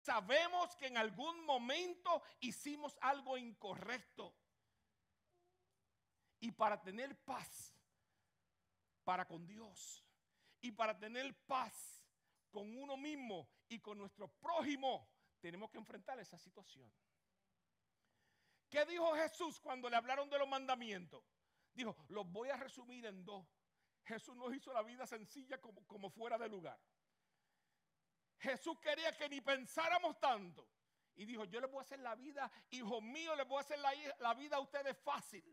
Sabemos que en algún momento hicimos algo incorrecto. Y para tener paz para con Dios y para tener paz con uno mismo y con nuestro prójimo, tenemos que enfrentar esa situación. ¿Qué dijo Jesús cuando le hablaron de los mandamientos? Dijo, los voy a resumir en dos. Jesús nos hizo la vida sencilla como fuera de lugar. Jesús quería que ni pensáramos tanto. Y dijo, yo les voy a hacer la vida, hijos míos, les voy a hacer la vida a ustedes fácil.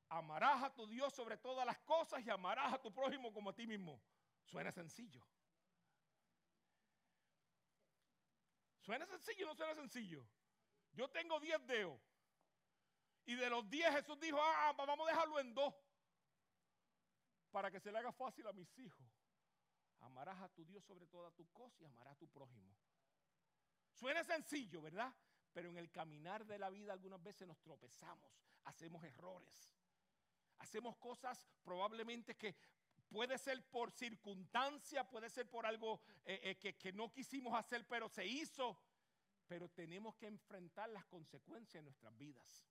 Amarás a tu Dios sobre todas las cosas y amarás a tu prójimo como a ti mismo. Suena sencillo. ¿Suena sencillo o no suena sencillo? Yo tengo 10 dedos. Y de los 10 Jesús dijo, vamos a dejarlo en 2. Para que se le haga fácil a mis hijos. Amarás a tu Dios sobre todas tus cosas y amarás a tu prójimo. Suena sencillo, ¿verdad? Pero en el caminar de la vida algunas veces nos tropezamos, hacemos errores. Hacemos cosas probablemente que puede ser por circunstancia, puede ser por algo que no quisimos hacer, pero se hizo. Pero tenemos que enfrentar las consecuencias en nuestras vidas.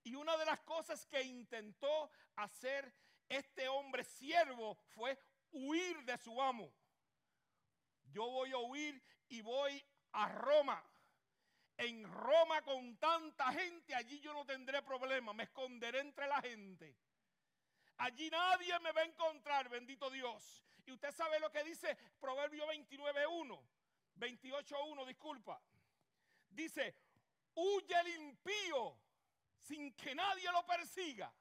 Y una de las cosas que intentó hacer este hombre siervo fue huir de su amo. Yo voy a huir y voy a Roma. En Roma con tanta gente, allí yo no tendré problema, me esconderé entre la gente. Allí nadie me va a encontrar, bendito Dios. Y usted sabe lo que dice Proverbio 29:1, 28:1, disculpa. Dice, huye el impío sin que nadie lo persiga.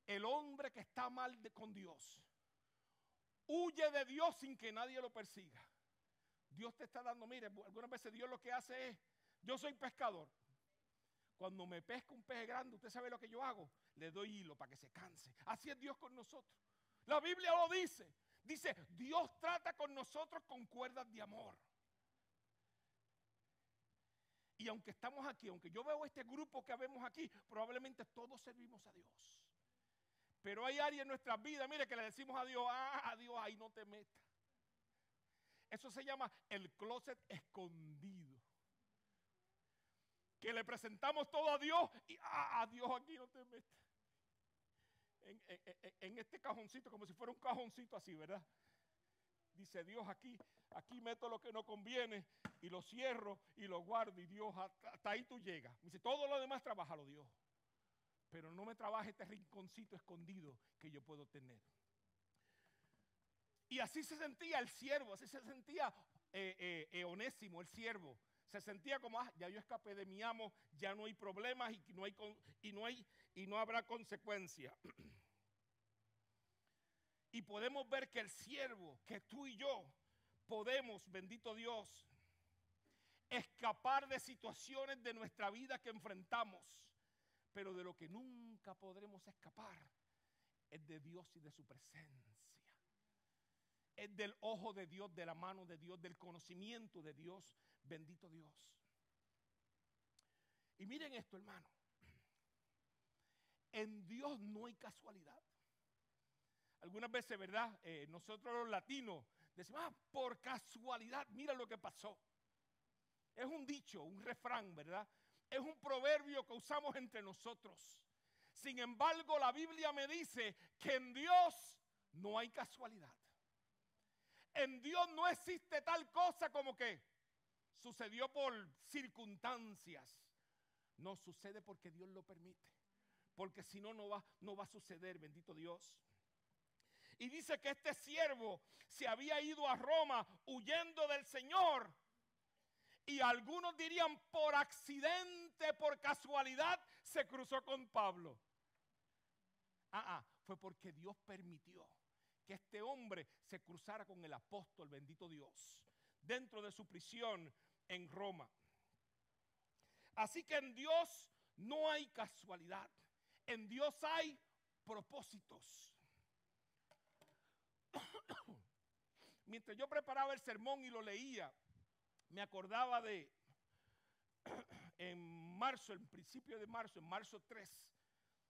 El hombre que está mal con Dios, huye de Dios sin que nadie lo persiga. Dios te está dando, mire, algunas veces Dios lo que hace es, yo soy pescador. Cuando me pesca un pez grande, usted sabe lo que yo hago, le doy hilo para que se canse. Así es Dios con nosotros. La Biblia lo dice. Dice, Dios trata con nosotros con cuerdas de amor. Y aunque estamos aquí, aunque yo veo este grupo que vemos aquí, probablemente todos servimos a Dios. Pero hay áreas en nuestras vidas, mire, que le decimos a Dios, ahí no te metas. Eso se llama el closet escondido. Que le presentamos todo a Dios y a Dios aquí no te metas. En este cajoncito, como si fuera un cajoncito así, ¿verdad? Dice Dios, aquí meto lo que no conviene y lo cierro y lo guardo y Dios, hasta ahí tú llegas. Dice, todo lo demás trabájalo Dios. Pero no me trabaje este rinconcito escondido que yo puedo tener. Y así se sentía el siervo, así se sentía Onésimo, el siervo. Se sentía como, ya yo escapé de mi amo, ya no hay problemas y no habrá consecuencia. Y podemos ver que el siervo, que tú y yo podemos, bendito Dios, escapar de situaciones de nuestra vida que enfrentamos. Pero de lo que nunca podremos escapar es de Dios y de su presencia. Es del ojo de Dios, de la mano de Dios, del conocimiento de Dios. Bendito Dios. Y miren esto, hermano. En Dios no hay casualidad. Algunas veces, ¿verdad? Nosotros los latinos decimos, por casualidad, mira lo que pasó. Es un dicho, un refrán, ¿verdad? Es un proverbio que usamos entre nosotros. Sin embargo, la Biblia me dice que en Dios no hay casualidad. En Dios no existe tal cosa como que sucedió por circunstancias. No, sucede porque Dios lo permite. Porque si no, no va a suceder, bendito Dios. Y dice que este siervo se había ido a Roma huyendo del Señor. Y algunos dirían por accidente, por casualidad, se cruzó con Pablo. Fue porque Dios permitió que este hombre se cruzara con el apóstol, bendito Dios, dentro de su prisión en Roma. Así que en Dios no hay casualidad. En Dios hay propósitos. Mientras yo preparaba el sermón y lo leía, me acordaba de en marzo, en principio de marzo, en marzo 3,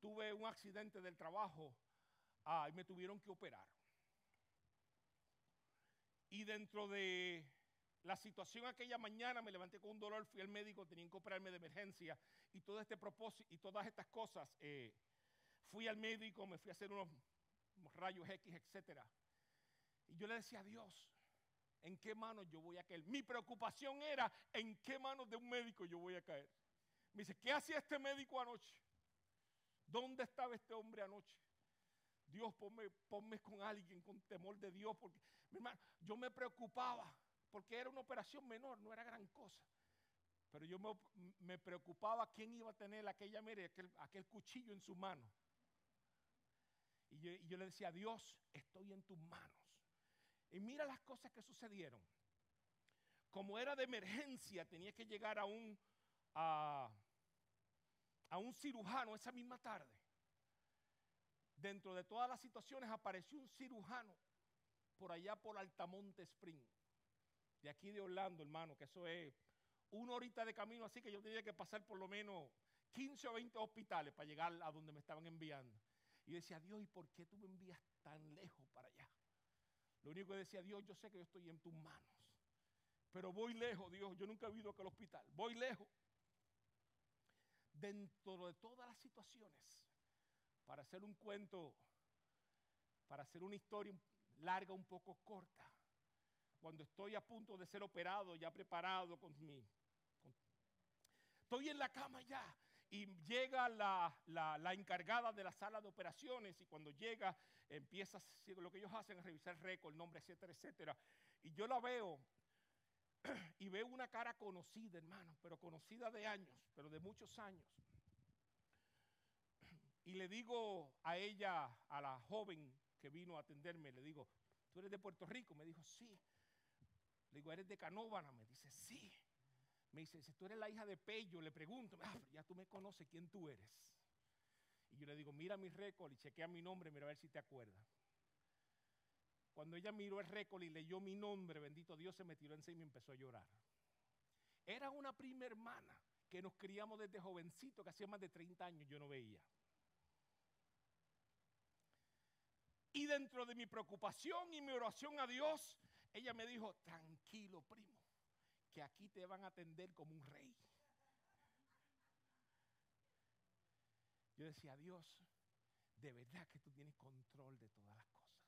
tuve un accidente del trabajo y me tuvieron que operar. dentro de la situación aquella mañana me levanté con un dolor, fui al médico, tenían que operarme de emergencia y todo este propósito y todas estas cosas. Fui al médico, me fui a hacer unos rayos X, etcétera. Y yo le decía a Dios, ¿en qué manos yo voy a caer? Mi preocupación era, ¿en qué manos de un médico yo voy a caer? Me dice, ¿qué hacía este médico anoche? ¿Dónde estaba este hombre anoche? Dios, ponme con alguien con temor de Dios, porque, mi hermano, yo me preocupaba, porque era una operación menor, no era gran cosa. Pero yo me preocupaba quién iba a tener aquel cuchillo en su mano. Y yo le decía, Dios, estoy en tus manos. Y mira las cosas que sucedieron. Como era de emergencia, tenía que llegar a un cirujano esa misma tarde. Dentro de todas las situaciones apareció un cirujano por allá por Altamonte Spring, de aquí de Orlando, hermano, que eso es 1 horita de camino, así que yo tenía que pasar por lo menos 15 o 20 hospitales para llegar a donde me estaban enviando. Y decía, Dios, ¿y por qué tú me envías tan lejos para allá? Lo único que decía, Dios, yo sé que yo estoy en tus manos, pero voy lejos, Dios, yo nunca he ido a aquel hospital, voy lejos. Dentro de todas las situaciones, para hacer un cuento, para hacer una historia larga, un poco corta, cuando estoy a punto de ser operado, ya preparado estoy en la cama ya, y llega la encargada de la sala de operaciones, y cuando llega, empieza lo que ellos hacen, a revisar récord, nombre, etcétera, etcétera. Y yo la veo, y veo una cara conocida, hermano, pero conocida de años, pero de muchos años. Y le digo a ella, a la joven que vino a atenderme, le digo, ¿tú eres de Puerto Rico? Me dijo, sí. Le digo, ¿eres de Canóvana? Me dice, sí. Me dice, si tú eres la hija de Pello, le pregunto, ya tú me conoces, ¿quién tú eres? Y yo le digo, mira mi récord y chequea mi nombre, mira a ver si te acuerdas. Cuando ella miró el récord y leyó mi nombre, bendito Dios, se me tiró encima y me empezó a llorar. Era una prima hermana que nos criamos desde jovencito, que hacía más de 30 años yo no veía. Y dentro de mi preocupación y mi oración a Dios, ella me dijo, tranquilo, primo, que aquí te van a atender como un rey. Yo decía, Dios, de verdad que tú tienes control de todas las cosas.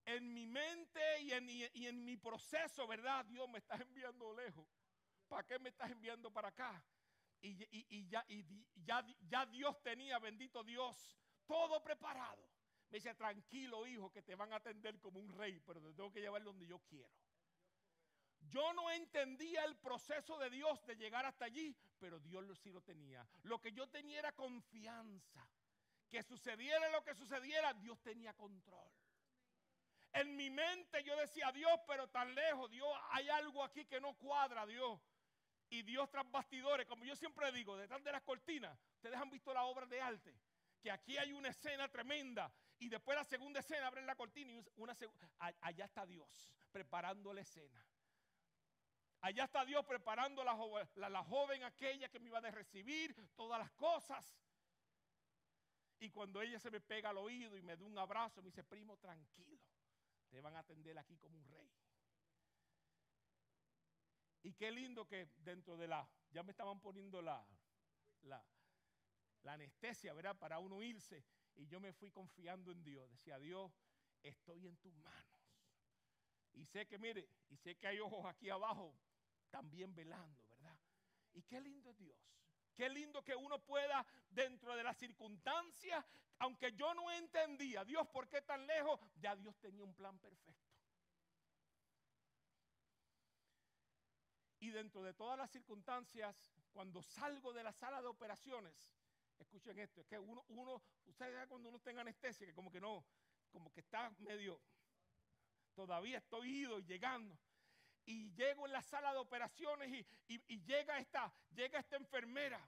En mi mente y en mi proceso, ¿verdad? Dios, me estás enviando lejos. ¿Para qué me estás enviando para acá? Y ya Dios tenía, bendito Dios, todo preparado. Me dice, tranquilo, hijo, que te van a atender como un rey, pero te tengo que llevar donde yo quiero. Yo no entendía el proceso de Dios de llegar hasta allí, pero Dios sí lo tenía. Lo que yo tenía era confianza. Que sucediera lo que sucediera, Dios tenía control. En mi mente yo decía, Dios, pero tan lejos, Dios, hay algo aquí que no cuadra, Dios. Y Dios tras bastidores, como yo siempre digo, detrás de las cortinas, ustedes han visto la obra de arte, que aquí hay una escena tremenda, y después la segunda escena abren la cortina y allá está Dios preparando la escena. Allá está Dios preparando la joven aquella que me iba a recibir, todas las cosas. Y cuando ella se me pega al oído y me da un abrazo, me dice, primo, tranquilo, te van a atender aquí como un rey. Y qué lindo que dentro de ya me estaban poniendo la anestesia, ¿verdad? Para uno irse. Y yo me fui confiando en Dios. Decía, Dios, estoy en tus manos. Y sé que, mire, y sé que hay ojos aquí abajo también velando, ¿verdad? Y qué lindo es Dios. Qué lindo que uno pueda, dentro de las circunstancias, aunque yo no entendía, Dios, ¿por qué tan lejos? Ya Dios tenía un plan perfecto. Y dentro de todas las circunstancias, cuando salgo de la sala de operaciones, escuchen esto, es que ustedes saben cuando uno está en anestesia, que como que no, como que está medio, todavía estoy ido y llegando. Y llego en la sala de operaciones y llega esta enfermera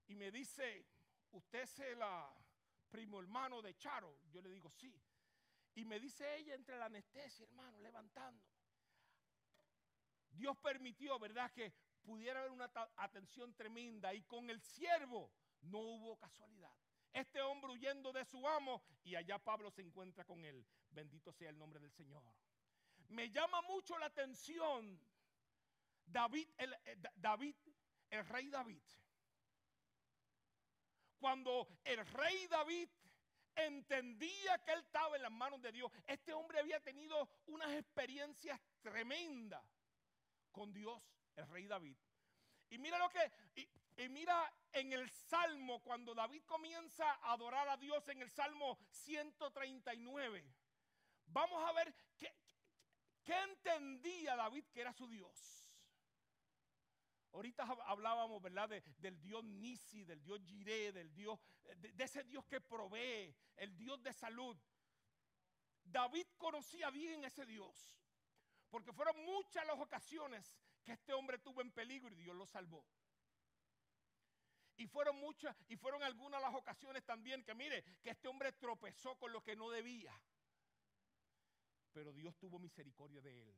y me dice, ¿usted es el primo hermano de Charo? Yo le digo, sí. Y me dice ella entre la anestesia, hermano, levantando. Dios permitió, ¿verdad?, que pudiera haber una atención tremenda y con el siervo no hubo casualidad. Este hombre huyendo de su amo, y allá Pablo se encuentra con él. Bendito sea el nombre del Señor. Me llama mucho la atención David, el rey David. Cuando el rey David entendía que él estaba en las manos de Dios, este hombre había tenido unas experiencias tremendas con Dios, el rey David. Y mira y mira en el Salmo, cuando David comienza a adorar a Dios en el Salmo 139. Vamos a ver qué entendía David que era su Dios. Ahorita hablábamos, ¿verdad? Del Dios Nisi, del Dios Jireh, del Dios, de ese Dios que provee, el Dios de salud. David conocía bien ese Dios, porque fueron muchas las ocasiones que este hombre estuvo en peligro y Dios lo salvó. Y fueron algunas las ocasiones también que mire, que este hombre tropezó con lo que no debía. Pero Dios tuvo misericordia de él.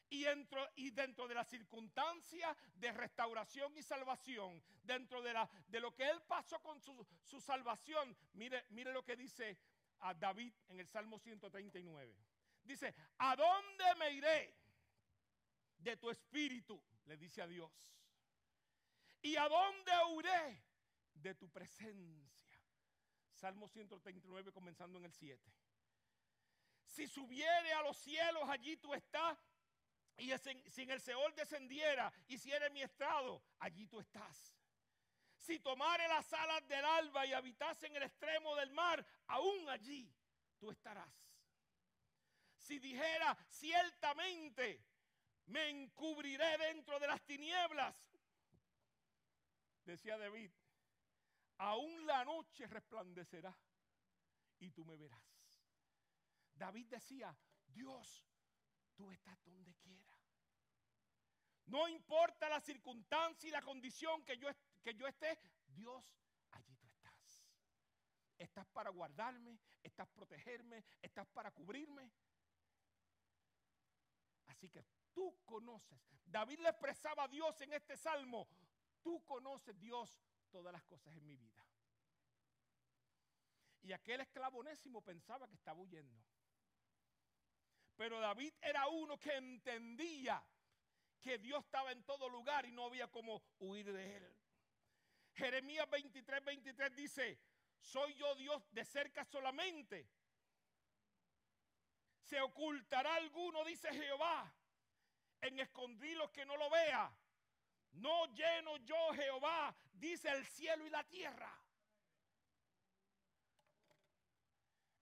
Y dentro de la circunstancia de restauración y salvación, dentro de lo que él pasó con su salvación, mire lo que dice a David en el Salmo 139. Dice, ¿a dónde me iré de tu espíritu? Le dice a Dios. ¿Y a dónde huiré de tu presencia? Salmo 139 comenzando en el 7. Si subiere a los cielos, allí tú estás. Y si en el Seol descendiera, hiciere mi estrado, allí tú estás. Si tomare las alas del alba y habitase en el extremo del mar, aún allí tú estarás. Si dijera, ciertamente me encubriré dentro de las tinieblas, decía David, aún la noche resplandecerá y tú me verás. David decía, Dios, tú estás donde quiera. No importa la circunstancia y la condición que yo esté, Dios, allí tú estás. Estás para guardarme, estás para protegerme, estás para cubrirme. Así que tú conoces. David le expresaba a Dios en este salmo, tú conoces, Dios, todas las cosas en mi vida. Y aquel esclavo onésimo pensaba que estaba huyendo. Pero David era uno que entendía que Dios estaba en todo lugar y no había como huir de él. Jeremías 23 dice, ¿soy yo Dios de cerca solamente? ¿Se ocultará alguno, dice Jehová, en escondrijos que no lo vea? No lleno yo, Jehová, dice el cielo y la tierra.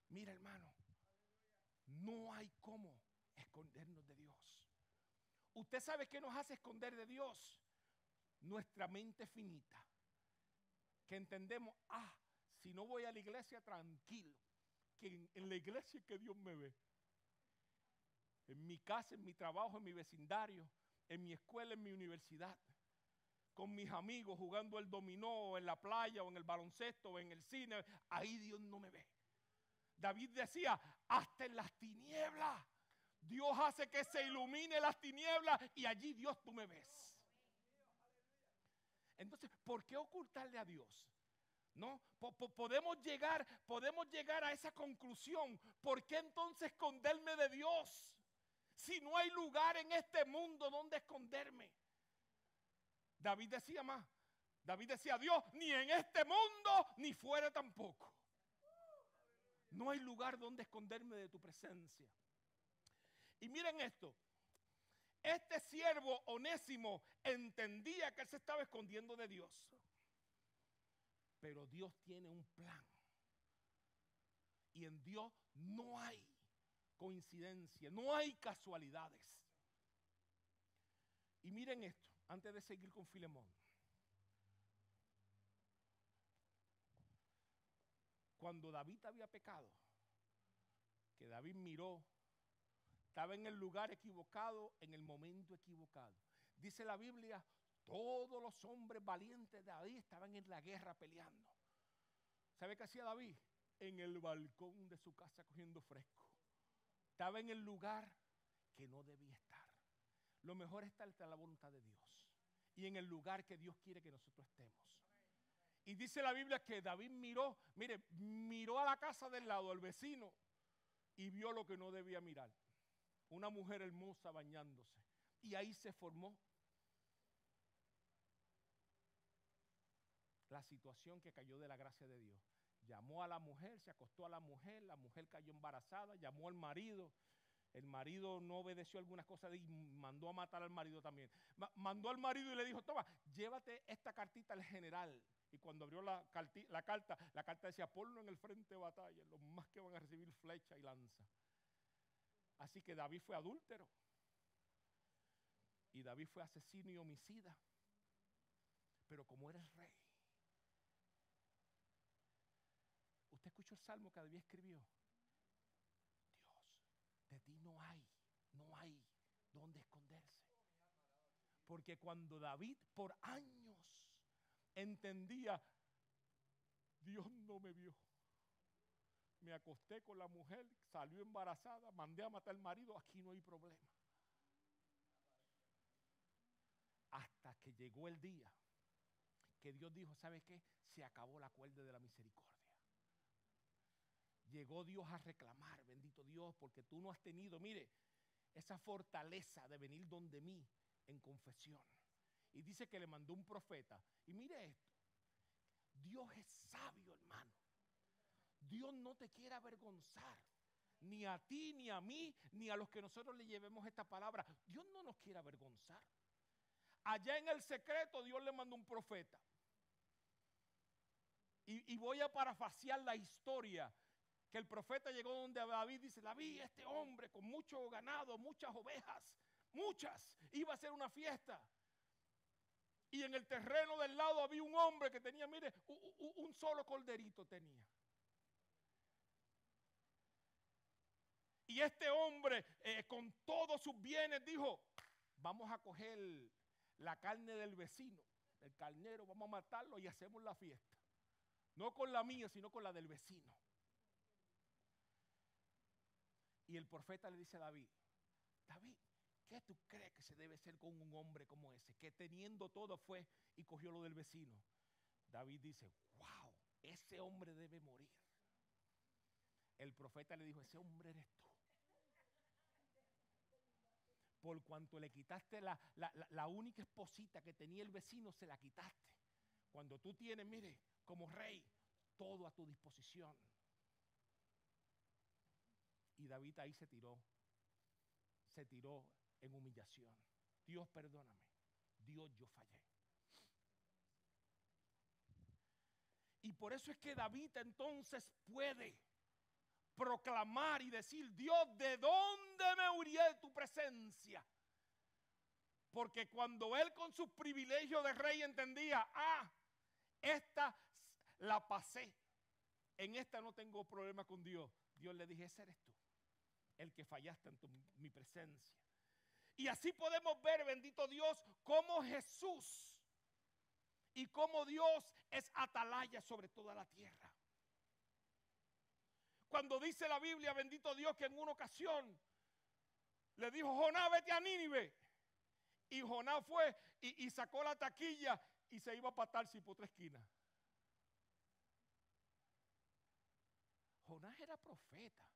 Mira, hermano, no hay cómo escondernos de Dios. ¿Usted sabe qué nos hace esconder de Dios? Nuestra mente finita. Que entendemos, si no voy a la iglesia, tranquilo. Que en la iglesia es que Dios me ve. En mi casa, en mi trabajo, en mi vecindario, en mi escuela, en mi universidad. Con mis amigos jugando el dominó, en la playa, o en el baloncesto, o en el cine. Ahí Dios no me ve. David decía, hasta en las tinieblas. Dios hace que se ilumine las tinieblas y allí Dios tú me ves. Entonces, ¿por qué ocultarle a Dios? ¿No? Podemos llegar a esa conclusión. ¿Por qué entonces esconderme de Dios? Si no hay lugar en este mundo donde esconderme. David decía más. David decía, Dios, ni en este mundo, ni fuera tampoco. No hay lugar donde esconderme de tu presencia. Y miren esto, este siervo onésimo entendía que él se estaba escondiendo de Dios. Pero Dios tiene un plan. Y en Dios no hay coincidencia, no hay casualidades. Y miren esto, antes de seguir con Filemón. Cuando David había pecado, que David miró, estaba en el lugar equivocado, en el momento equivocado. Dice la Biblia, todos los hombres valientes de David estaban en la guerra peleando. ¿Sabe qué hacía David? En el balcón de su casa cogiendo fresco. Estaba en el lugar que no debía estar. Lo mejor está en la voluntad de Dios y en el lugar que Dios quiere que nosotros estemos. Y dice la Biblia que David miró a la casa del lado, al vecino, y vio lo que no debía mirar. Una mujer hermosa bañándose. Y ahí se formó la situación que cayó de la gracia de Dios. Llamó a la mujer, se acostó a la mujer cayó embarazada, llamó al marido. El marido no obedeció algunas cosas y mandó a matar al marido también. Mandó al marido y le dijo, toma, llévate esta cartita al general. Y cuando abrió la carta decía, ponlo en el frente de batalla, los más que van a recibir flecha y lanza. Así que David fue adúltero. Y David fue asesino y homicida. Pero como era el rey. ¿Usted escuchó el salmo que David escribió? De ti no hay dónde esconderse. Porque cuando David por años entendía, Dios no me vio. Me acosté con la mujer, salió embarazada, mandé a matar al marido, aquí no hay problema. Hasta que llegó el día que Dios dijo, ¿sabe qué? Se acabó la cuerda de la misericordia. Llegó Dios a reclamar, bendito Dios, porque tú no has tenido, mire, esa fortaleza de venir donde mí en confesión. Y dice que le mandó un profeta. Y mire esto, Dios es sabio, hermano. Dios no te quiere avergonzar, ni a ti, ni a mí, ni a los que nosotros le llevemos esta palabra. Dios no nos quiere avergonzar. Allá en el secreto Dios le mandó un profeta. Y voy a parafrasear la historia. Que el profeta llegó donde David dice, David, este hombre con mucho ganado, muchas ovejas, iba a hacer una fiesta. Y en el terreno del lado había un hombre que tenía, mire, un solo corderito tenía. Y este hombre, con todos sus bienes, dijo, vamos a coger la carne del vecino, el carnero, vamos a matarlo y hacemos la fiesta. No con la mía, sino con la del vecino. Y el profeta le dice a David, ¿qué tú crees que se debe hacer con un hombre como ese? Que teniendo todo fue y cogió lo del vecino. David dice, wow, ese hombre debe morir. El profeta le dijo, ese hombre eres tú. Por cuanto le quitaste la única esposita que tenía el vecino, se la quitaste. Cuando tú tienes, mire, como rey, todo a tu disposición. Y David ahí se tiró en humillación. Dios, perdóname. Dios, yo fallé. Y por eso es que David entonces puede proclamar y decir, Dios, ¿de dónde me huiré de tu presencia? Porque cuando él con sus privilegios de rey entendía, esta la pasé, en esta no tengo problema con Dios. Dios le dije, ese eres tú, el que fallaste en mi presencia. Y así podemos ver, bendito Dios, cómo Jesús y cómo Dios es atalaya sobre toda la tierra. Cuando dice la Biblia, bendito Dios, que en una ocasión le dijo, Jonás, vete a Nínive. Y Jonás fue y sacó la taquilla y se iba para Tarsis por 3 esquinas. Jonás era profeta.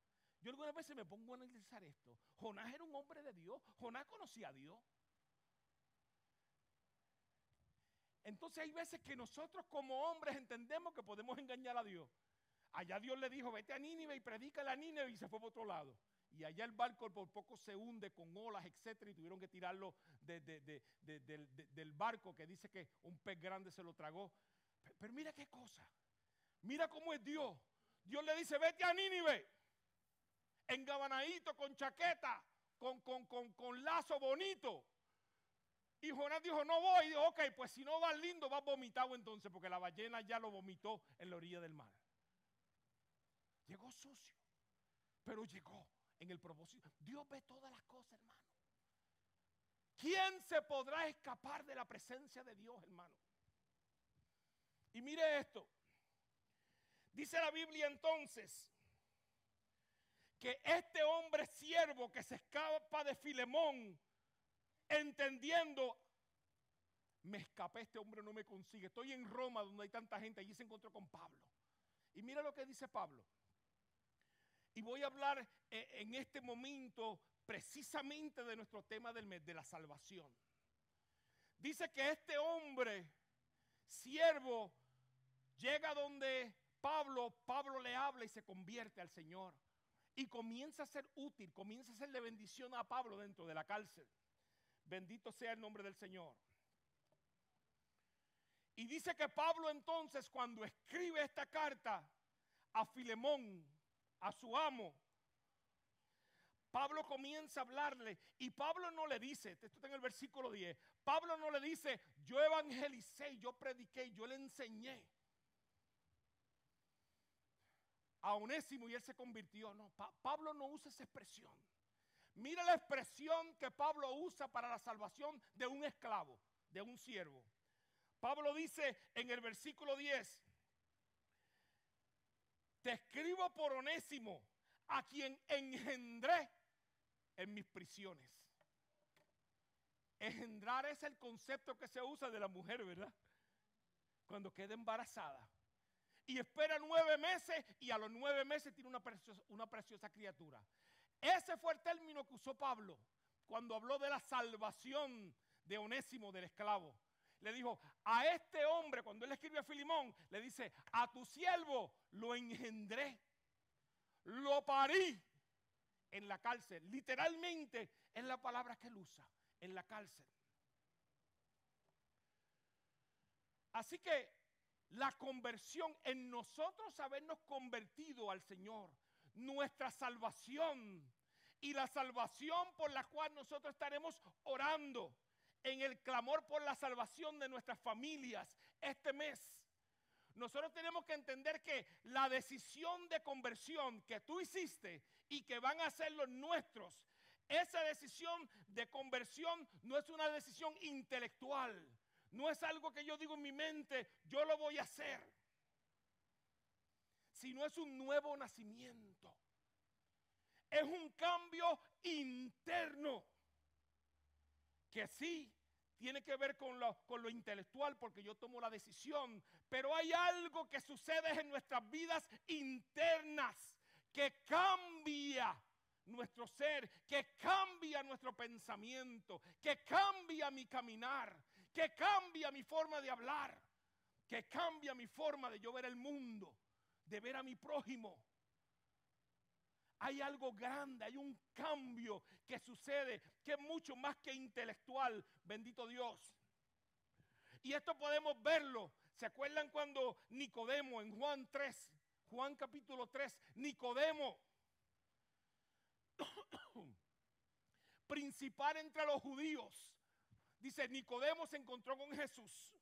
Yo algunas veces me pongo a analizar esto. Jonás era un hombre de Dios. Jonás conocía a Dios. Entonces hay veces que nosotros como hombres entendemos que podemos engañar a Dios. Allá Dios le dijo, vete a Nínive y predícale a Nínive, y se fue por otro lado. Y allá el barco por poco se hunde con olas, etcétera, y tuvieron que tirarlo del barco, que dice que un pez grande se lo tragó. Pero mira qué cosa. Mira cómo es Dios. Dios le dice, vete a Nínive, engabanadito, con chaqueta, con lazo bonito. Y Jonás dijo, no voy. Y dijo, ok, pues si no vas lindo, vas vomitado entonces, porque la ballena ya lo vomitó en la orilla del mar. Llegó sucio, pero llegó en el propósito. Dios ve todas las cosas, hermano. ¿Quién se podrá escapar de la presencia de Dios, hermano? Y mire esto. Dice la Biblia entonces que este hombre siervo que se escapa de Filemón, entendiendo me escapé, este hombre no me consigue. Estoy en Roma donde hay tanta gente, allí se encontró con Pablo. Y mira lo que dice Pablo. Y voy a hablar en este momento precisamente de nuestro tema del mes, de la salvación. Dice que este hombre, siervo, llega donde Pablo le habla y se convierte al Señor. Y comienza a ser útil, comienza a ser de bendición a Pablo dentro de la cárcel. Bendito sea el nombre del Señor. Y dice que Pablo entonces, cuando escribe esta carta a Filemón, a su amo, Pablo comienza a hablarle y Pablo no le dice, esto está en el versículo 10, Pablo no le dice, yo evangelicé, yo prediqué, yo le enseñé a Onésimo y él se convirtió. No, Pablo no usa esa expresión. Mira la expresión que Pablo usa para la salvación de un esclavo, de un siervo. Pablo dice en el versículo 10, te escribo por Onésimo, a quien engendré en mis prisiones. Engendrar es el concepto que se usa de la mujer, ¿verdad? Cuando queda embarazada. Y espera 9 meses y a los 9 meses tiene una preciosa criatura. Ese fue el término que usó Pablo cuando habló de la salvación de Onésimo, del esclavo. Le dijo a este hombre, cuando él escribe a Filemón, le dice, a tu siervo lo engendré, lo parí en la cárcel. Literalmente es la palabra que él usa, en la cárcel. Así que la conversión, en nosotros habernos convertido al Señor, nuestra salvación y la salvación por la cual nosotros estaremos orando en el clamor por la salvación de nuestras familias este mes. Nosotros tenemos que entender que la decisión de conversión que tú hiciste y que van a hacer los nuestros, esa decisión de conversión no es una decisión intelectual, no es algo que yo digo en mi mente, yo lo voy a hacer, sino es un nuevo nacimiento. Es un cambio interno que sí tiene que ver con lo intelectual, porque yo tomo la decisión, pero hay algo que sucede en nuestras vidas internas que cambia nuestro ser, que cambia nuestro pensamiento, que cambia mi caminar, que cambia mi forma de hablar, que cambia mi forma de yo ver el mundo, de ver a mi prójimo. Hay algo grande, hay un cambio que sucede que es mucho más que intelectual, bendito Dios. Y esto podemos verlo. ¿Se acuerdan cuando Nicodemo en Juan capítulo 3, Nicodemo, principal entre los judíos, dice, Nicodemo se encontró con Jesús.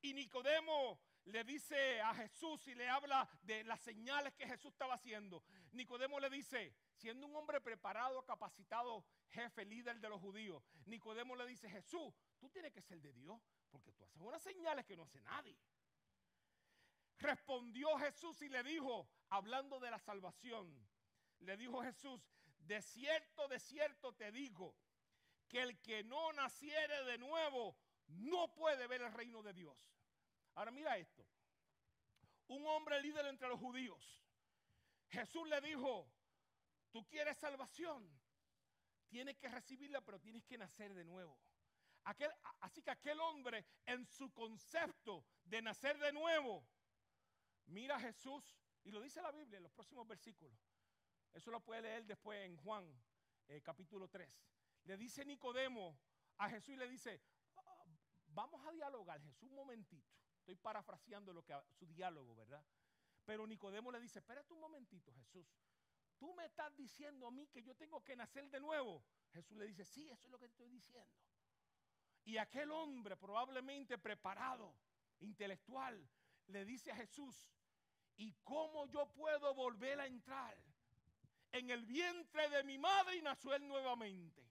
Y Nicodemo le dice a Jesús y le habla de las señales que Jesús estaba haciendo. Nicodemo le dice, siendo un hombre preparado, capacitado, jefe, líder de los judíos, Nicodemo le dice, Jesús, tú tienes que ser de Dios, porque tú haces unas señales que no hace nadie. Respondió Jesús y le dijo, hablando de la salvación, le dijo Jesús, de cierto te digo, que el que no naciere de nuevo no puede ver el reino de Dios. Ahora mira esto, un hombre líder entre los judíos, Jesús le dijo, tú quieres salvación, tienes que recibirla, pero tienes que nacer de nuevo. Así que aquel hombre, en su concepto de nacer de nuevo, mira a Jesús, y lo dice la Biblia en los próximos versículos, eso lo puede leer después en Juan capítulo 3, le dice Nicodemo a Jesús y le dice, vamos a dialogar, Jesús, un momentito. Estoy parafraseando su diálogo, ¿verdad? Pero Nicodemo le dice, espérate un momentito, Jesús. ¿Tú me estás diciendo a mí que yo tengo que nacer de nuevo? Jesús le dice, sí, eso es lo que te estoy diciendo. Y aquel hombre, probablemente preparado, intelectual, le dice a Jesús, ¿y cómo yo puedo volver a entrar en el vientre de mi madre y nacer nuevamente?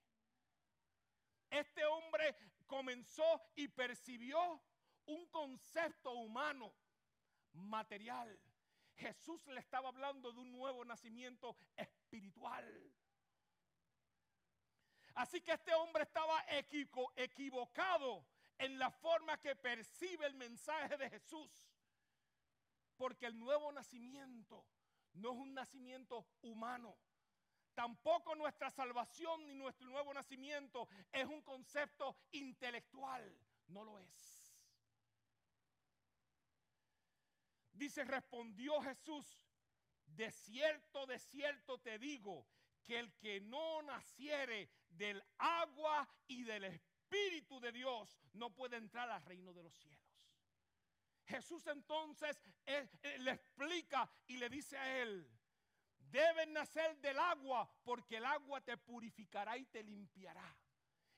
Este hombre comenzó y percibió un concepto humano, material. Jesús le estaba hablando de un nuevo nacimiento espiritual. Así que este hombre estaba equivocado en la forma que percibe el mensaje de Jesús. Porque el nuevo nacimiento no es un nacimiento humano. Tampoco nuestra salvación ni nuestro nuevo nacimiento es un concepto intelectual. No lo es. Dice, respondió Jesús, de cierto te digo, que el que no naciere del agua y del Espíritu de Dios no puede entrar al reino de los cielos. Jesús entonces le explica y le dice a él, deben nacer del agua porque el agua te purificará y te limpiará.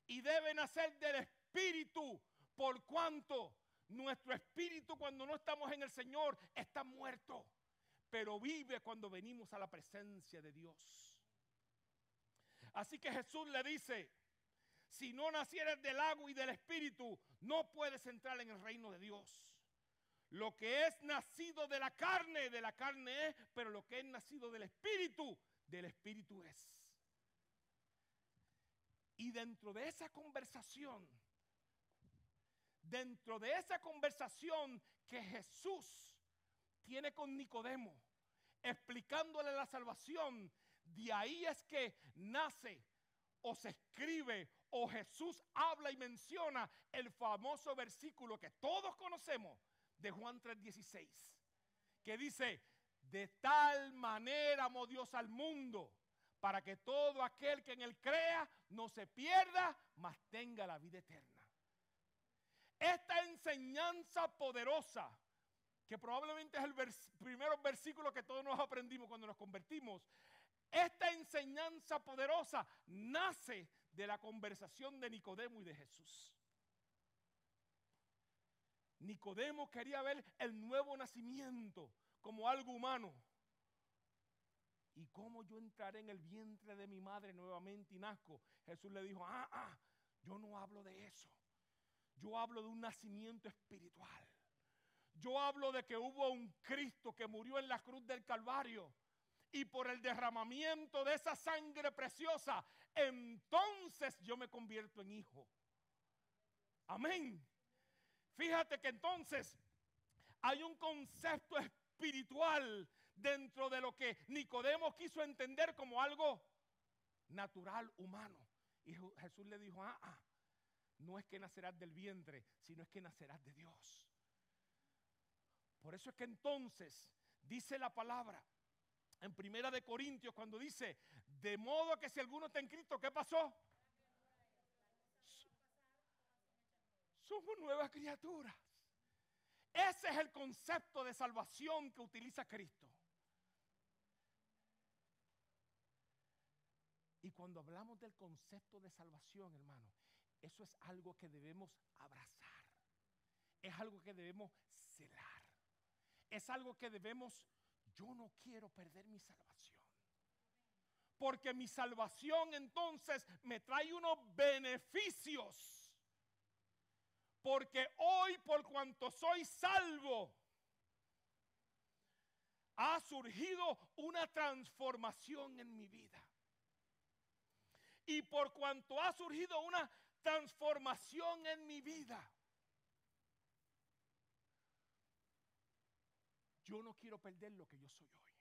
Y deben nacer del Espíritu por cuanto nuestro espíritu cuando no estamos en el Señor está muerto, pero vive cuando venimos a la presencia de Dios. Así que Jesús le dice, si no nacieres del agua y del Espíritu, no puedes entrar en el reino de Dios. Lo que es nacido de la carne es, pero lo que es nacido del Espíritu es. Y dentro de esa conversación que Jesús tiene con Nicodemo, explicándole la salvación, de ahí es que nace o se escribe o Jesús habla y menciona el famoso versículo que todos conocemos de Juan 3:16, que dice, de tal manera amó Dios al mundo, para que todo aquel que en él crea no se pierda, mas tenga la vida eterna. Esta enseñanza poderosa, que probablemente es el primer versículo que todos nos aprendimos cuando nos convertimos, esta enseñanza poderosa nace de la conversación de Nicodemo y de Jesús. Nicodemo quería ver el nuevo nacimiento como algo humano. ¿Y cómo yo entraré en el vientre de mi madre nuevamente y nazco? Jesús le dijo, yo no hablo de eso. Yo hablo de un nacimiento espiritual. Yo hablo de que hubo un Cristo que murió en la cruz del Calvario. Y por el derramamiento de esa sangre preciosa, entonces yo me convierto en hijo. Amén. Fíjate que entonces hay un concepto espiritual dentro de lo que Nicodemo quiso entender como algo natural, humano. Y Jesús le dijo, no es que nacerás del vientre, sino es que nacerás de Dios. Por eso es que entonces dice la palabra en 1 de Corintios cuando dice, de modo que si alguno está en Cristo, ¿qué pasó? Somos nuevas criaturas. Ese es el concepto de salvación que utiliza Cristo. Y cuando hablamos del concepto de salvación, hermano, eso es algo que debemos abrazar. Es algo que debemos celar. Es algo que debemos, yo no quiero perder mi salvación. Porque mi salvación entonces me trae unos beneficios. Porque hoy, por cuanto soy salvo, ha surgido una transformación en mi vida. Y por cuanto ha surgido una transformación en mi vida, yo no quiero perder lo que yo soy hoy.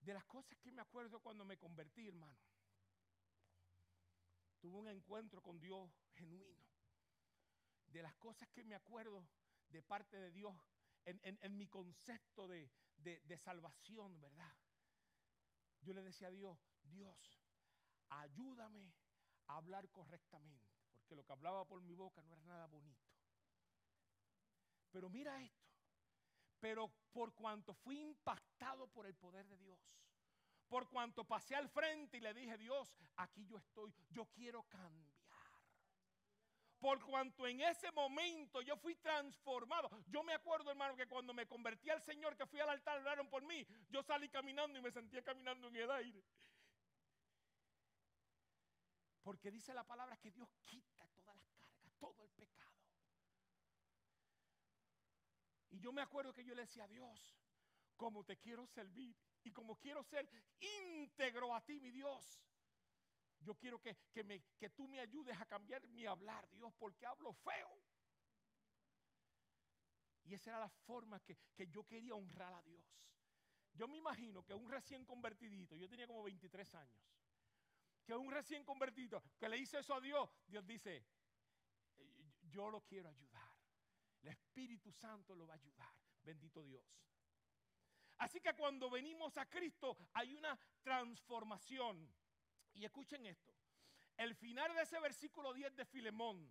De las cosas que me acuerdo cuando me convertí, hermano, tuve un encuentro con Dios genuino. De las cosas que me acuerdo de parte de Dios en mi concepto de salvación, ¿verdad? Yo le decía a Dios, Dios, ayúdame a hablar correctamente, porque lo que hablaba por mi boca no era nada bonito. Pero mira esto, pero por cuanto fui impactado por el poder de Dios, por cuanto pasé al frente y le dije, Dios, aquí yo estoy, yo quiero cambiar. Por cuanto en ese momento yo fui transformado. Yo me acuerdo, hermano, que cuando me convertí al Señor, que fui al altar, oraron por mí, yo salí caminando y me sentía caminando en el aire. Porque dice la palabra que Dios quita todas las cargas, todo el pecado. Y yo me acuerdo que yo le decía a Dios, como te quiero servir y como quiero ser íntegro a ti, mi Dios. Yo quiero que tú me ayudes a cambiar mi hablar, Dios, porque hablo feo. Y esa era la forma que yo quería honrar a Dios. Yo me imagino que un recién convertidito, yo tenía como 23 años, que un recién convertido que le hizo eso a Dios, Dios dice, yo lo quiero ayudar. El Espíritu Santo lo va a ayudar. Bendito Dios. Así que cuando venimos a Cristo hay una transformación. Y escuchen esto. El final de ese versículo 10 de Filemón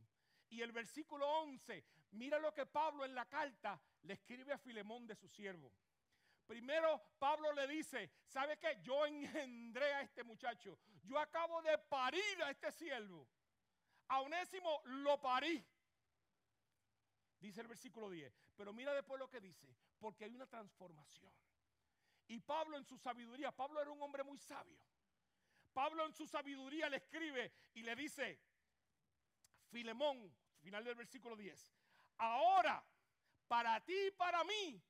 y el versículo 11, mira lo que Pablo en la carta le escribe a Filemón de su siervo. Primero Pablo le dice, ¿sabe qué? Yo engendré a este muchacho. Yo acabo de parir a este siervo. A Onésimo lo parí. Dice el versículo 10. Pero mira después lo que dice. Porque hay una transformación. Y Pablo en su sabiduría, Pablo era un hombre muy sabio. Pablo en su sabiduría le escribe y le dice, Filemón, final del versículo 10. Ahora, para ti y para mí,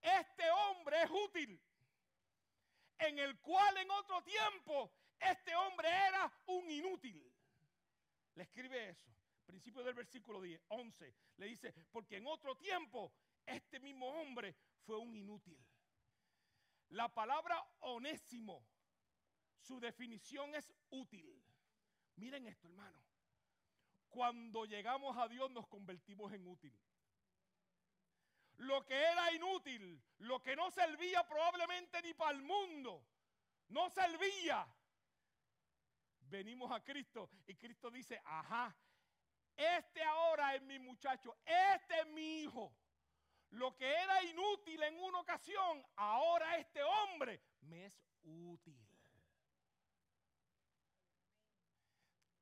este hombre es útil, en el cual en otro tiempo este hombre era un inútil. Le escribe eso, principio del versículo 10, 11. Le dice, porque en otro tiempo este mismo hombre fue un inútil. La palabra onésimo, su definición es útil. Miren esto, hermano. Cuando llegamos a Dios nos convertimos en útil. Lo que era inútil, lo que no servía probablemente ni para el mundo, no servía. Venimos a Cristo y Cristo dice, ajá, este ahora es mi muchacho, este es mi hijo. Lo que era inútil en una ocasión, ahora este hombre me es útil.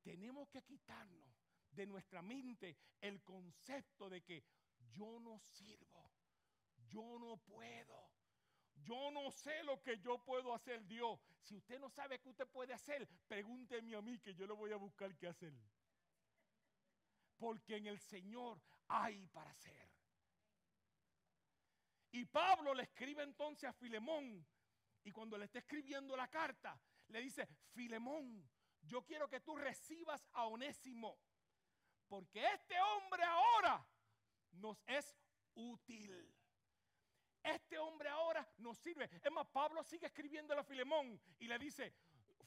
Tenemos que quitarnos de nuestra mente el concepto de que yo no sirvo, yo no puedo, yo no sé lo que yo puedo hacer, Dios. Si usted no sabe qué usted puede hacer, pregúnteme a mí que yo le voy a buscar qué hacer. Porque en el Señor hay para hacer. Y Pablo le escribe entonces a Filemón, y cuando le está escribiendo la carta, le dice, Filemón, yo quiero que tú recibas a Onésimo, porque este hombre ahora nos es útil. Este hombre ahora nos sirve. Es más, Pablo sigue escribiéndole a Filemón y le dice,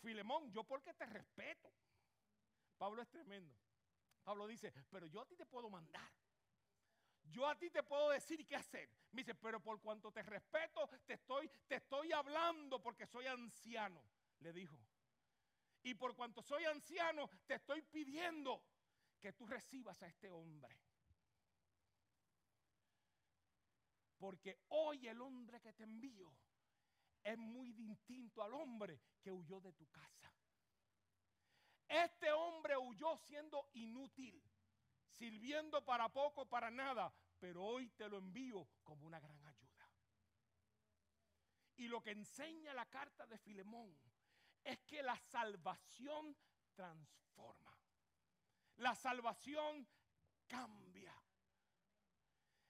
Filemón, yo porque te respeto. Pablo es tremendo. Pablo dice, pero yo a ti te puedo mandar. Yo a ti te puedo decir qué hacer. Me dice, pero por cuanto te respeto, te estoy hablando porque soy anciano, le dijo. Y por cuanto soy anciano, te estoy pidiendo que tú recibas a este hombre. Porque hoy el hombre que te envío es muy distinto al hombre que huyó de tu casa. Este hombre huyó siendo inútil, sirviendo para poco, para nada, pero hoy te lo envío como una gran ayuda. Y lo que enseña la carta de Filemón es que la salvación transforma. La salvación cambia.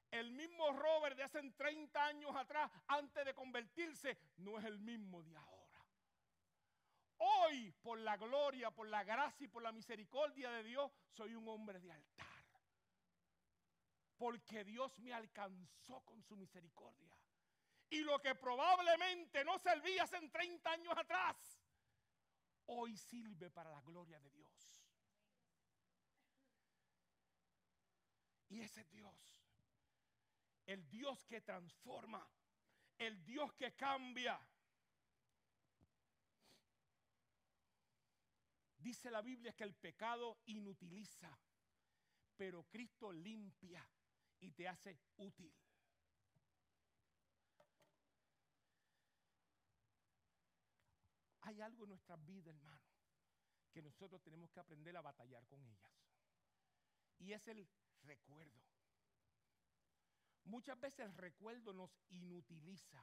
El mismo Robert de hace 30 años atrás, antes de convertirse, no es el mismo de ahora. Hoy, por la gloria, por la gracia y por la misericordia de Dios, soy un hombre de altar. Porque Dios me alcanzó con su misericordia. Y lo que probablemente no servía hace 30 años atrás, hoy sirve para la gloria de Dios. Y ese es Dios. El Dios que transforma, el Dios que cambia. Dice la Biblia que el pecado inutiliza, pero Cristo limpia y te hace útil. Hay algo en nuestra vida, hermano, que nosotros tenemos que aprender a batallar con ellas. Y es el recuerdo. Muchas veces el recuerdo nos inutiliza.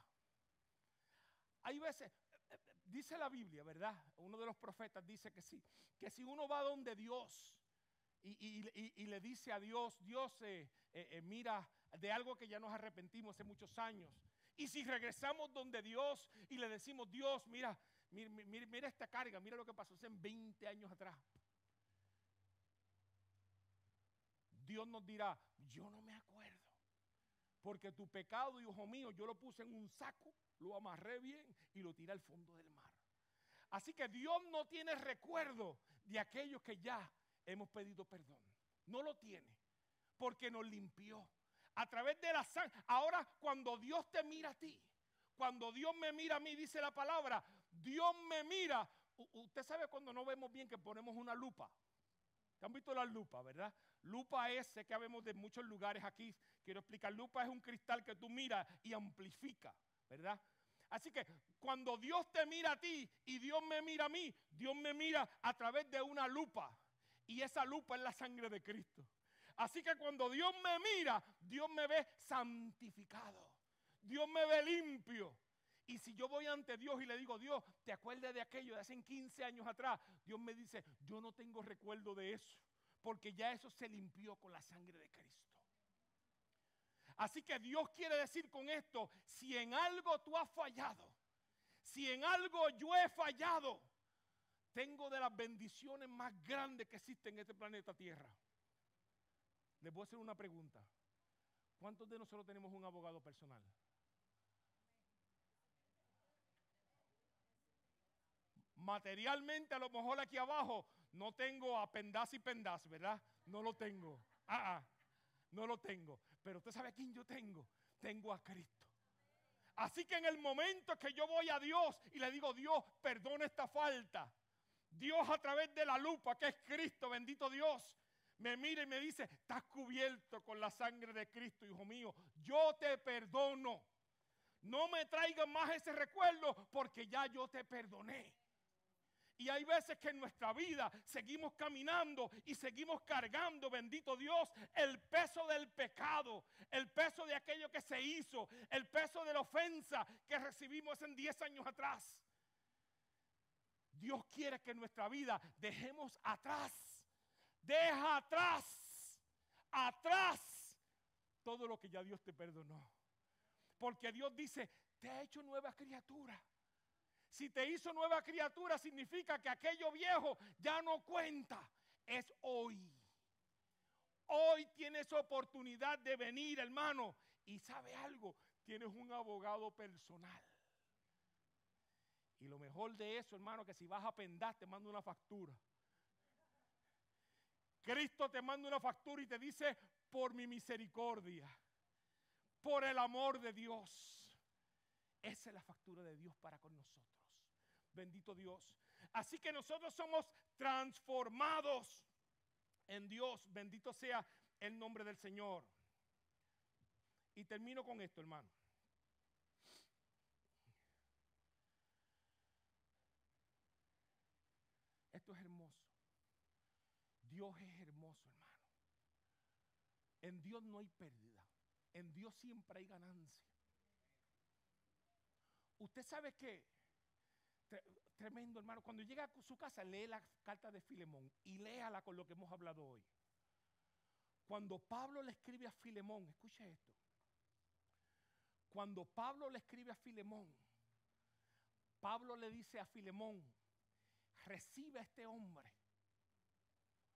Hay veces, dice la Biblia, ¿verdad? Uno de los profetas dice que sí, que si uno va donde Dios y le dice a Dios, Dios, mira, de algo que ya nos arrepentimos hace muchos años, Y si regresamos donde Dios y le decimos, Dios, mira esta carga, mira lo que pasó hace 20 años atrás. Dios nos dirá, yo no me acuerdo. Porque tu pecado, hijo mío, yo lo puse en un saco, lo amarré bien y lo tiré al fondo del mar. Así que Dios no tiene recuerdo de aquellos que ya hemos pedido perdón. No lo tiene, porque nos limpió. A través de la sangre. Ahora, cuando Dios te mira a ti, cuando Dios me mira a mí, dice la palabra, Dios me mira. Usted sabe cuando no vemos bien que ponemos una lupa. ¿Han visto la lupa, verdad? Lupa es, sé que habemos de muchos lugares aquí, quiero explicar, lupa es un cristal que tú miras y amplifica, ¿verdad? Así que cuando Dios te mira a ti y Dios me mira a mí, Dios me mira a través de una lupa. Y esa lupa es la sangre de Cristo. Así que cuando Dios me mira, Dios me ve santificado. Dios me ve limpio. Y si yo voy ante Dios y le digo, Dios, ¿te acuerdas de aquello de hace 15 años atrás? Dios me dice, yo no tengo recuerdo de eso, porque ya eso se limpió con la sangre de Cristo. Así que Dios quiere decir con esto, si en algo tú has fallado, si en algo yo he fallado, tengo de las bendiciones más grandes que existen en este planeta Tierra. Les voy a hacer una pregunta. ¿Cuántos de nosotros tenemos un abogado personal? Materialmente, a lo mejor aquí abajo no tengo a Pendas y Pendas, ¿verdad? No lo tengo. No lo tengo. Pero usted sabe a quién yo tengo. Tengo a Cristo. Así que en el momento que yo voy a Dios y le digo, Dios, perdona esta falta. Dios a través de la lupa que es Cristo, bendito Dios, me mira y me dice, estás cubierto con la sangre de Cristo, hijo mío. Yo te perdono. No me traigan más ese recuerdo porque ya yo te perdoné. Y hay veces que en nuestra vida seguimos caminando y seguimos cargando, bendito Dios, el peso del pecado, el peso de aquello que se hizo, el peso de la ofensa que recibimos en 10 años atrás. Dios quiere que en nuestra vida dejemos atrás, deja atrás todo lo que ya Dios te perdonó. Porque Dios dice, te ha hecho nueva criatura. Si te hizo nueva criatura, significa que aquello viejo ya no cuenta. Es hoy. Hoy tienes oportunidad de venir, hermano. Y ¿sabe algo? Tienes un abogado personal. Y lo mejor de eso, hermano, que si vas a Pendas, te manda una factura. Cristo te manda una factura y te dice, por mi misericordia, por el amor de Dios. Esa es la factura de Dios para con nosotros. Bendito Dios. Así que nosotros somos transformados en Dios. Bendito sea el nombre del Señor. Y termino con esto, hermano. Esto es hermoso. Dios es hermoso, hermano. En Dios no hay pérdida. En Dios siempre hay ganancia. Usted sabe que tremendo, hermano. Cuando llega a su casa, lee la carta de Filemón y léala con lo que hemos hablado hoy. Cuando Pablo le escribe a Filemón, escuche esto. Cuando Pablo le escribe a Filemón, Pablo le dice a Filemón, recibe a este hombre,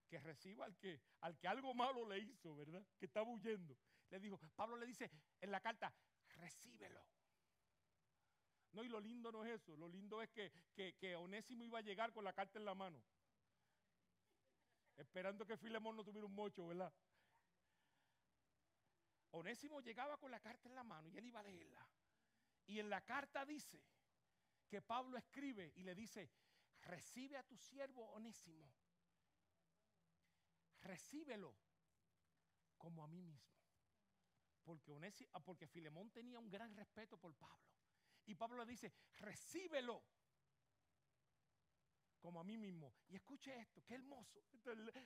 que reciba al que algo malo le hizo, ¿verdad? Que estaba huyendo. Le dijo, Pablo le dice en la carta, recíbelo. No, y lo lindo no es eso, lo lindo es que Onésimo iba a llegar con la carta en la mano, esperando que Filemón no tuviera un mocho, ¿verdad? Onésimo llegaba con la carta en la mano y él iba a leerla. Y en la carta dice que Pablo escribe y le dice, recibe a tu siervo Onésimo, recíbelo como a mí mismo. Porque Filemón tenía un gran respeto por Pablo. Y Pablo le dice, recíbelo como a mí mismo. Y escuche esto, qué hermoso.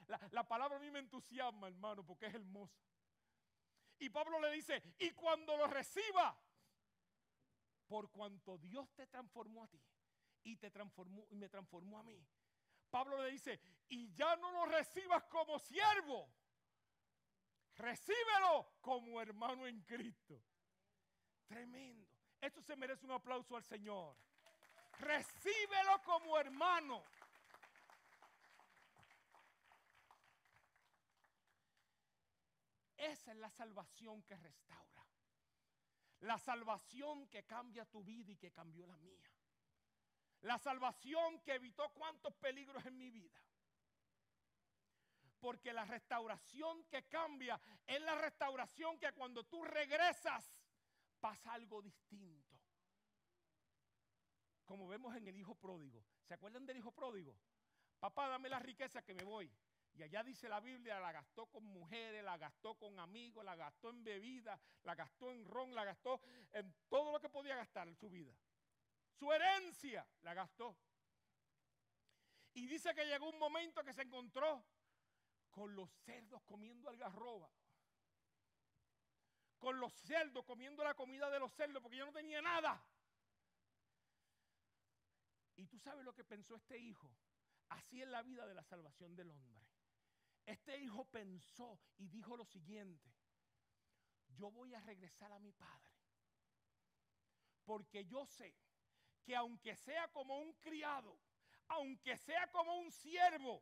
La palabra a mí me entusiasma, hermano, porque es hermosa. Y Pablo le dice, y cuando lo reciba, por cuanto Dios te transformó a ti y me transformó a mí. Pablo le dice, y ya no lo recibas como siervo, recíbelo como hermano en Cristo. Tremendo. Esto se merece un aplauso al Señor. Recíbelo como hermano. Esa es la salvación que restaura. La salvación que cambia tu vida y que cambió la mía. La salvación que evitó cuántos peligros en mi vida. Porque la restauración que cambia es la restauración que cuando tú regresas pasa algo distinto. Como vemos en el hijo pródigo. ¿Se acuerdan del hijo pródigo? Papá, dame la riqueza que me voy. Y allá dice la Biblia, la gastó con mujeres, la gastó con amigos, la gastó en bebida, la gastó en ron, la gastó en todo lo que podía gastar en su vida. Su herencia la gastó. Y dice que llegó un momento que se encontró con los cerdos comiendo algarroba. Con los cerdos comiendo la comida de los cerdos porque ya no tenía nada. Y tú sabes lo que pensó este hijo. Así es la vida de la salvación del hombre. Este hijo pensó y dijo lo siguiente: yo voy a regresar a mi padre, porque yo sé que aunque sea como un criado, aunque sea como un siervo,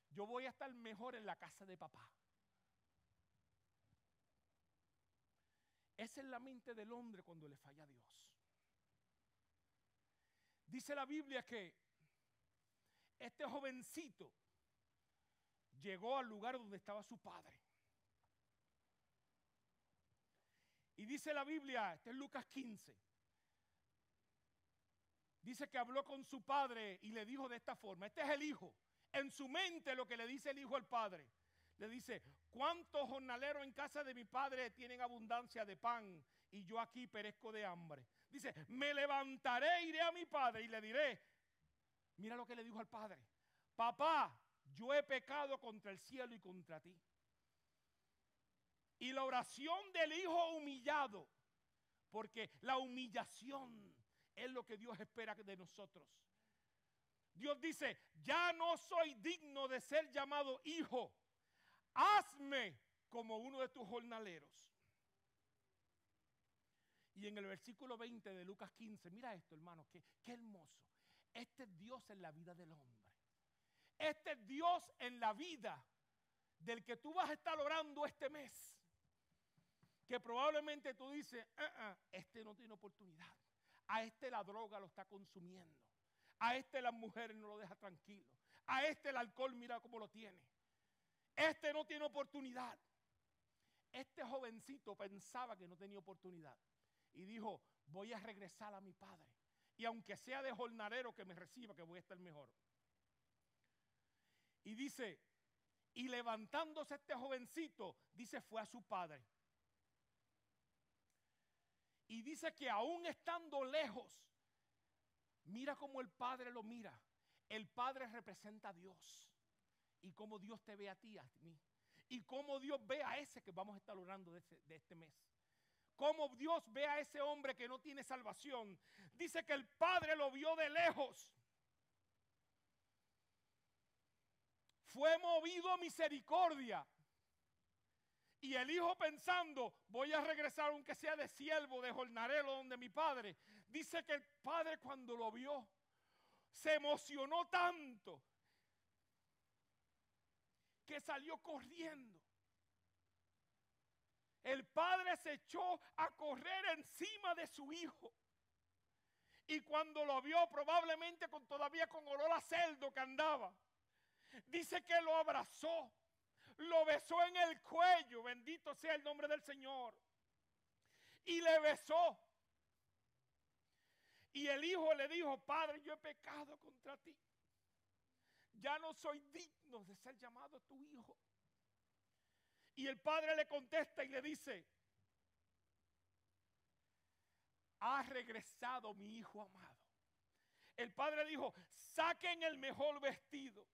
yo voy a estar mejor en la casa de papá. Esa es la mente del hombre cuando le falla a Dios. Dice la Biblia que este jovencito llegó al lugar donde estaba su padre. Y dice la Biblia, este es Lucas 15. Dice que habló con su padre y le dijo de esta forma. Este es el hijo. En su mente lo que le dice el hijo al padre. Le dice: ¿cuántos jornaleros en casa de mi padre tienen abundancia de pan y yo aquí perezco de hambre? Dice: me levantaré, iré a mi padre y le diré. Mira lo que le dijo al padre: papá, yo he pecado contra el cielo y contra ti. Y la oración del hijo humillado, porque la humillación es lo que Dios espera de nosotros. Dios dice: ya no soy digno de ser llamado hijo. Hazme como uno de tus jornaleros. Y en el versículo 20 de Lucas 15, mira esto, hermano, qué hermoso. Este es Dios en la vida del hombre. Este es Dios en la vida del que tú vas a estar orando este mes. Que probablemente tú dices: este no tiene oportunidad. A este la droga lo está consumiendo. A este las mujeres no lo deja tranquilo. A este el alcohol mira cómo lo tiene. Este no tiene oportunidad. Este jovencito pensaba que no tenía oportunidad. Y dijo: voy a regresar a mi padre. Y aunque sea de jornalero que me reciba, que voy a estar mejor. Y dice, y levantándose este jovencito, dice, fue a su padre. Y dice que aún estando lejos, mira cómo el padre lo mira. El padre representa a Dios. Y cómo Dios te ve a ti, a mí. Y cómo Dios ve a ese que vamos a estar orando de este mes. Cómo Dios ve a ese hombre que no tiene salvación. Dice que el padre lo vio de lejos. Fue movido a misericordia. Y el hijo pensando: voy a regresar aunque sea de siervo, de jornalero donde mi padre. Dice que el padre cuando lo vio se emocionó tanto que salió corriendo. El padre se echó a correr encima de su hijo. Y cuando lo vio, probablemente todavía con olor a cerdo que andaba, dice que lo abrazó, lo besó en el cuello, bendito sea el nombre del Señor, y le besó. Y el hijo le dijo: padre, yo he pecado contra ti. Ya no soy digno de ser llamado tu hijo. Y el padre le contesta y le dice: ha regresado mi hijo amado. El padre dijo: saquen el mejor vestido,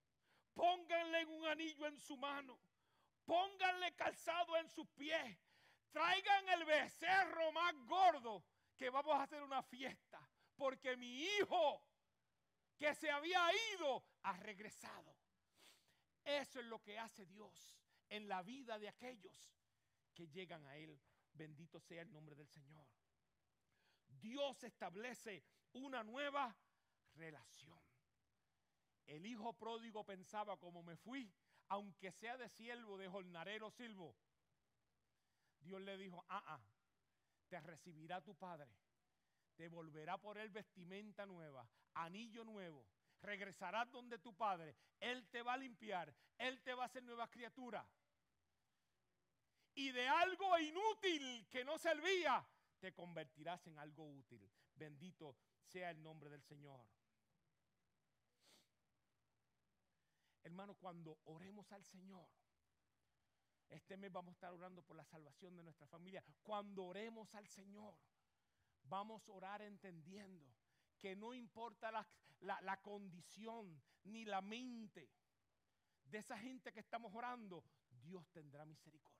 pónganle un anillo en su mano, pónganle calzado en sus pies, traigan el becerro más gordo, que vamos a hacer una fiesta, porque mi hijo que se había ido ha regresado. Eso es lo que hace Dios en la vida de aquellos que llegan a Él. Bendito sea el nombre del Señor. Dios establece una nueva relación. El hijo pródigo pensaba, como me fui, aunque sea de siervo, de jornalero sirvo. Dios le dijo, te recibirá tu padre, te volverá por él vestimenta nueva, anillo nuevo, regresarás donde tu padre, él te va a limpiar, él te va a hacer nueva criatura. Y de algo inútil que no servía, te convertirás en algo útil. Bendito sea el nombre del Señor. Hermano, cuando oremos al Señor, este mes vamos a estar orando por la salvación de nuestra familia. Cuando oremos al Señor, vamos a orar entendiendo que no importa la condición ni la mente de esa gente que estamos orando, Dios tendrá misericordia.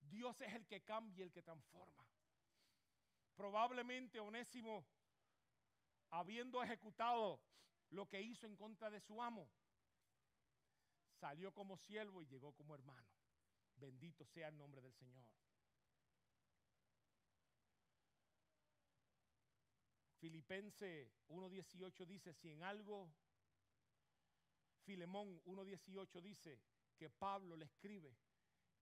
Dios es el que cambia, el que transforma. Probablemente Onésimo, habiendo ejecutado lo que hizo en contra de su amo, salió como siervo y llegó como hermano. Bendito sea el nombre del Señor. Filipenses 1:18 dice, si en algo, Filemón 1:18 dice que Pablo le escribe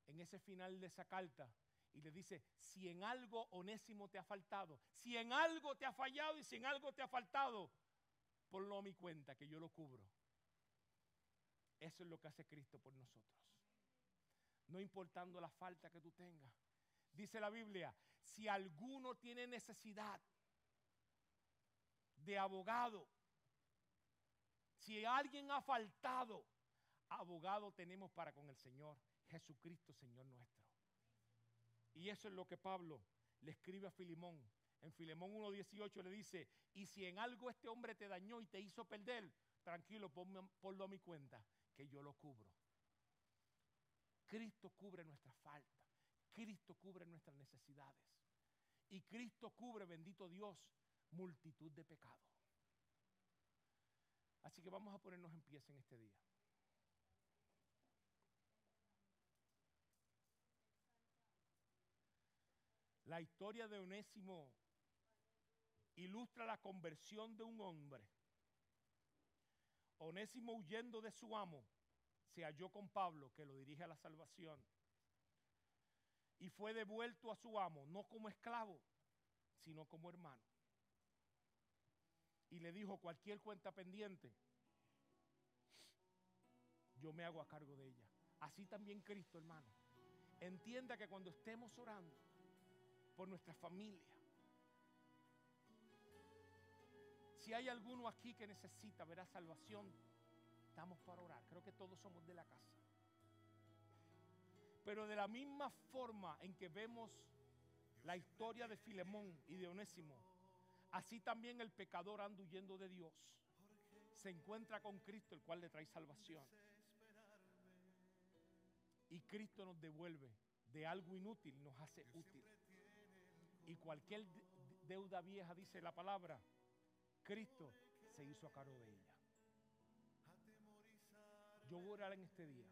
en ese final de esa carta y le dice, si en algo Onésimo te ha faltado, si en algo te ha fallado y si en algo te ha faltado, ponlo a mi cuenta que yo lo cubro. Eso es lo que hace Cristo por nosotros. No importando la falta que tú tengas. Dice la Biblia, si alguno tiene necesidad de abogado, si alguien ha faltado, abogado tenemos para con el Señor Jesucristo, Señor nuestro. Y eso es lo que Pablo le escribe a Filemón. En Filemón 1:18 le dice, y si en algo este hombre te dañó y te hizo perder, tranquilo, ponlo a mi cuenta, que yo lo cubro. Cristo cubre nuestras faltas, Cristo cubre nuestras necesidades y Cristo cubre, bendito Dios, multitud de pecados. Así que vamos a ponernos en pie en este día. La historia de Onésimo ilustra la conversión de un hombre. Onésimo, huyendo de su amo, se halló con Pablo, que lo dirige a la salvación, y fue devuelto a su amo, no como esclavo, sino como hermano. Y le dijo, cualquier cuenta pendiente, yo me hago a cargo de ella. Así también Cristo, hermano. Entienda que cuando estemos orando por nuestra familia, si hay alguno aquí que necesita, verá, salvación, estamos para orar. Creo que todos somos de la casa. Pero de la misma forma en que vemos la historia de Filemón y de Onésimo, así también el pecador anda huyendo de Dios, se encuentra con Cristo, el cual le trae salvación. Y Cristo nos devuelve de algo inútil, nos hace útil. Y cualquier deuda vieja, dice la palabra, Cristo se hizo a cargo de ella. Yo voy a orar en este día.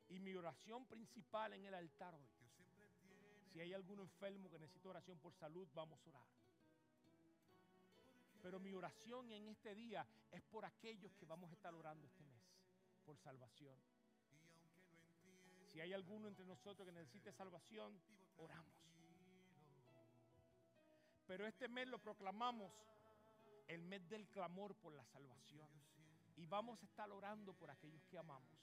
Y mi oración principal en el altar hoy, si hay alguno enfermo que necesita oración por salud, vamos a orar. Pero mi oración en este día es por aquellos que vamos a estar orando este mes, por salvación. Si hay alguno entre nosotros que necesite salvación, oramos. Pero este mes lo proclamamos el mes del clamor por la salvación. Y vamos a estar orando por aquellos que amamos.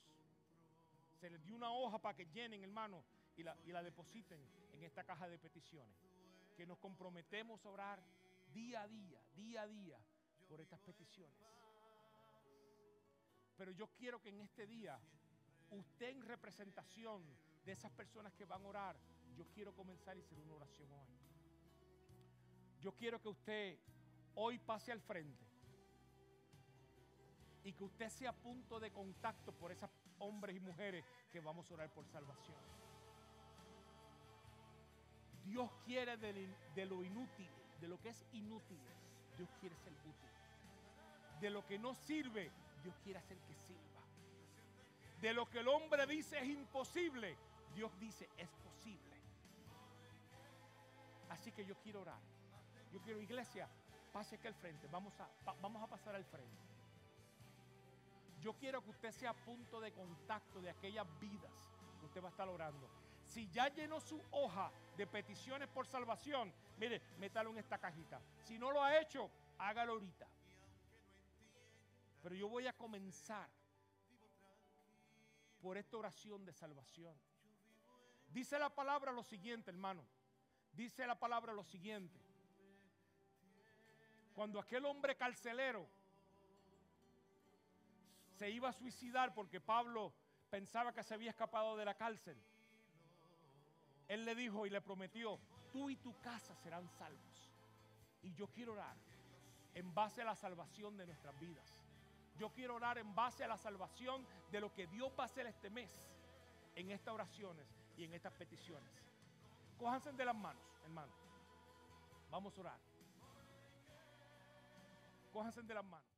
Se les dio una hoja para que llenen, hermano, y la depositen en esta caja de peticiones. Que nos comprometemos a orar día a día, por estas peticiones. Pero yo quiero que en este día, usted en representación de esas personas que van a orar, yo quiero comenzar y hacer una oración hoy. Yo quiero que usted hoy pase al frente y que usted sea punto de contacto por esos hombres y mujeres que vamos a orar por salvación. Dios quiere de lo inútil, de lo que es inútil, Dios quiere ser útil. De lo que no sirve, Dios quiere hacer que sirva. De lo que el hombre dice es imposible, Dios dice es posible. Así que yo quiero orar. Yo quiero, iglesia, pase aquí al frente. Vamos a pasar al frente. Yo quiero que usted sea punto de contacto de aquellas vidas que usted va a estar orando. Si ya llenó su hoja de peticiones por salvación, mire, métalo en esta cajita. Si no lo ha hecho, hágalo ahorita. Pero yo voy a comenzar por esta oración de salvación. Dice la palabra lo siguiente, hermano. Dice la palabra lo siguiente. Cuando aquel hombre carcelero se iba a suicidar porque Pablo pensaba que se había escapado de la cárcel, él le dijo y le prometió: tú y tu casa serán salvos. Y yo quiero orar en base a la salvación de nuestras vidas. Yo quiero orar en base a la salvación de lo que Dios va a hacer este mes en estas oraciones y en estas peticiones. Cójanse de las manos, hermano. Vamos a orar. Cójanse de las manos.